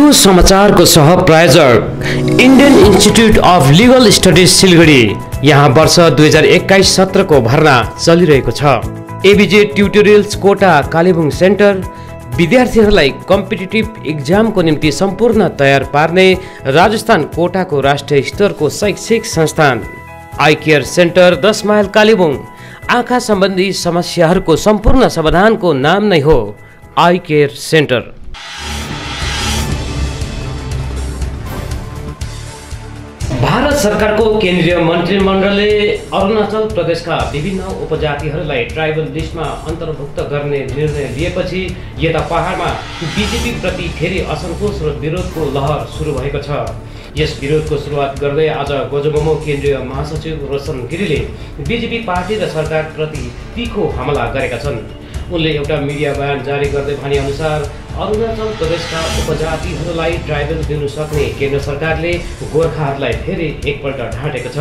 यो समाचारको सह प्रायोजक Indian Institute of Legal Studies Siliguri. यहाँ वर्ष 2021-17 को भर्ना चलिरहेको छ। ABJ tutorials Kota Kalimpong centre विद्यार्थीहरूलाई कम्पिटिटिभ एक्जामको निम्ति सम्पूर्ण तयार पार्ने राजस्थान कोटाको राष्ट्रिय स्तरको शैक्षिक संस्थान। I care centre 10 mile Kalimpong. आँखा सम्बन्धी समस्याहरूको सम्पूर्ण समाधानको नाम नै हो आई केयर सेन्टर। भारत सरकारको केन्द्रीय मन्त्रीमण्डलले अरुणाचल प्रदेशका विभिन्न उपजातिहरूलाई ट्राइबल लिस्टमा अन्तर्भुक्त गर्ने निर्णय लिएपछि यता पहाडमा बीजेपी प्रति फेरि असन्तोष र विरोधको लहर सुरु भएको छ। यस विरोधको सुरुवात गर्दै आज गोजोमोमो केन्द्रीय महासचिव रोशन गिरीले बीजेपी पार्टी र सरकार प्रति तीखो हमला गरेका छन्। उनले एउटा मिडिया बयान जारी गर्दै भने अनुसार अरुणाचल प्रदेशका उपजातिहरूलाई ट्राइबल दिनु सक्ने केन्द्र सरकारले गोर्खाहरूलाई फेरि एकपल्ट ढाँटेको छ।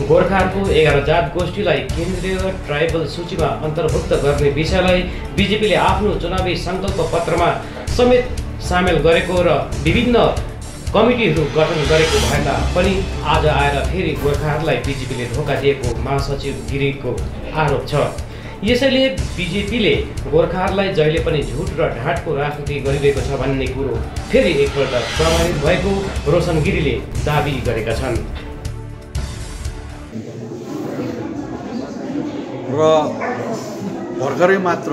गोर्खाहरूको 11 जात गोष्ठीलाई केन्द्रीय ट्राइबल सूचीमा अन्तर्भुक्त गर्ने विषयलाई बीजेपीले आफ्नो चुनावी सङ्कल्प पत्रमा समेत सामेल गरेको र विभिन्न कमिटीहरू गठन गरेको भए पनि आज आएर फेरि गोर्खाहरूलाई बीजेपीले धोका दिएको महासचिव गिरीको आरोप छ। यसैले बीजेपीले गोर्खाहरूलाई जहिले पनि झुट र ढाँटको राजनीति गरिरहेको छ भन्ने कुरो फेरि एकपल्ट प्रमाणित भएको रोशन गिरीले दाबी गरेका छन्। र भर्खरै मात्र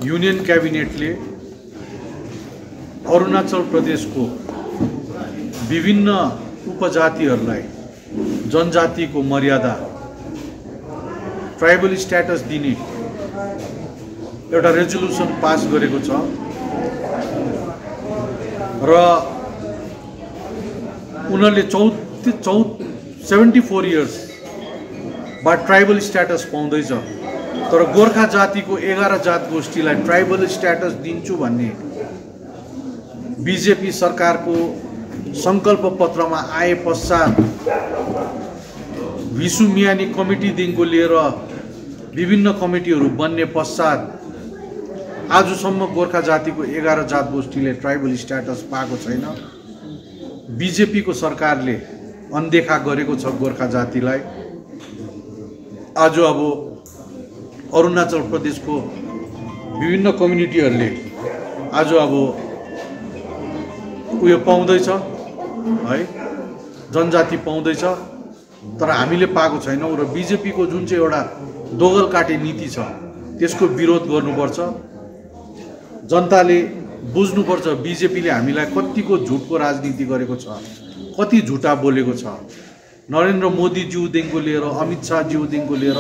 युनियन क्याबिनेटले अरुणाचल प्रदेशको विभिन्न उपजातिहरूलाई जनजातिको मर्यादा ट्राइबल स्ट्याटस दिने एउटा रेजोल्युसन पास गरेको छ र उनीहरूले 74 इयर्स बाद ट्राइबल स्ट्याटस पाउँदैछ। तर गोर्खा जातिको 11 जात गोष्ठीलाई ट्राइबल स्ट्याटस दिन्छु भन्ने बीजेपी सरकारको सङ्कल्प पत्रमा आए पश्चात विसु मियानी कमिटीदेखिको लिएर विभिन्न कमिटीहरू बन्ने पश्चात आजसम्म गोर्खा जातिको 11 जात गोष्ठीले ट्राइबल स्ट्याटस पाएको छैन। बीजेपीको सरकारले अनदेखा गरेको छ गोर्खा जातिलाई। आज अब अरुणाचल प्रदेशको विभिन्न कम्युनिटीहरूले आज अब उयो पाउँदैछ है, जनजाति पाउँदैछ, तर हामीले पाएको छैनौँ र बीजेपीको जुन चाहिँ एउटा दोगल काटे नीति छ त्यसको विरोध गर्नुपर्छ। जनताले बुझ्नुपर्छ बीजेपीले हामीलाई कतिको झुटको राजनीति गरेको छ, कति झुटा बोलेको छ। नरेन्द्र मोदीज्यूदेखिको लिएर अमित शाहज्यूदेखिको लिएर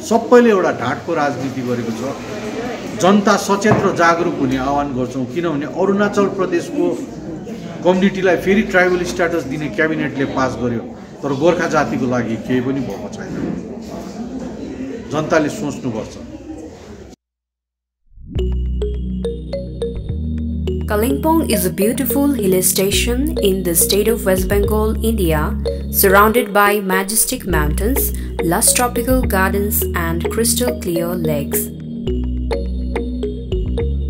सबैले एउटा ढाँटको राजनीति गरेको छ। जनता सचेत र जागरुक हुने आह्वान गर्छौँ, किनभने अरुणाचल प्रदेशको कम्युनिटीलाई फेरि ट्राइबल स्ट्याटस दिने क्याबिनेटले पास गर्यो, तर गोर्खा जातिको लागि केही पनि भएको छैन। जनताले सोच्नुपर्छ। Kalimpong is a beautiful hill station in the state of West Bengal, India, surrounded by majestic mountains, lush tropical gardens and crystal clear lakes.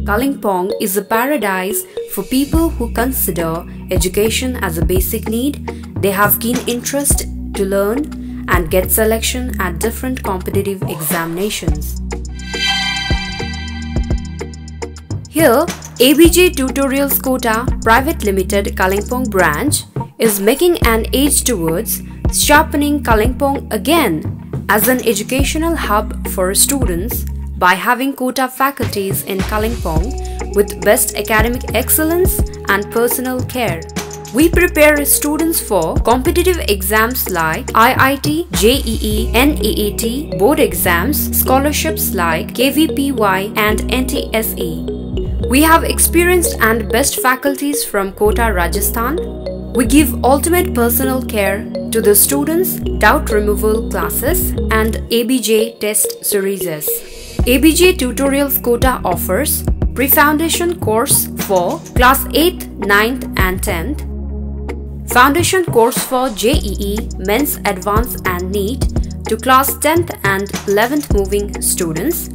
Kalimpong is a paradise for people who consider education as a basic need. They have keen interest to learn and get selection at different competitive examinations. Here, ABJ Tutorials Kota Private Limited Kalimpong branch is making an edge towards sharpening Kalimpong again as an educational hub for students by having Kota faculties in Kalimpong with best academic excellence and personal care. We prepare students for competitive exams like IIT, JEE, NEET, board exams, scholarships like KVPY and NTSE. We have experienced and best faculties from Kota, Rajasthan. We give ultimate personal care to the students, doubt removal classes and ABJ test series. ABJ Tutorials Kota offers pre-foundation course for class 8th, 9th and 10th, foundation course for JEE, Men's Advanced and NEET to class 10th and 11th moving students,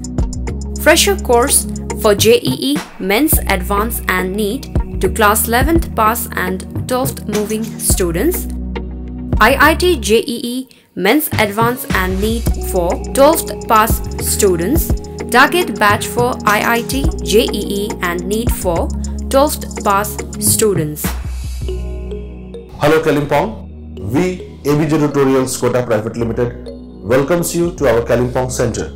fresher course for JEE, Men's Advanced and NEET to class 11th pass and 12th moving students. IIT JEE, Men's Advanced and NEET for 12th pass students. Target batch for IIT JEE and NEET for 12th pass students. Hello Kalimpong, we ABJ Tutorials Kota Private Limited welcomes you to our Kalimpong Center,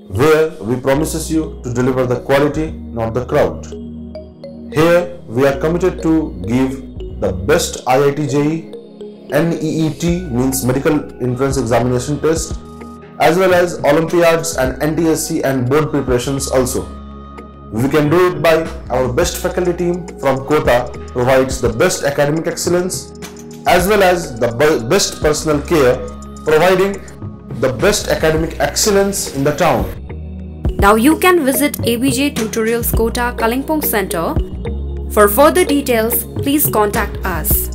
where we promises you to deliver the quality, not the crowd. Here we are committed to give the best IIT JEE, NEET means Medical Entrance Examination test, as well as Olympiads and NTSC and board preparations also. We can do it by our best faculty team from Kota provides the best academic excellence as well as the best personal care, providing the best academic excellence in the town. Now you can visit ABJ Tutorials Kota Kalimpong Center. For further details, please contact us.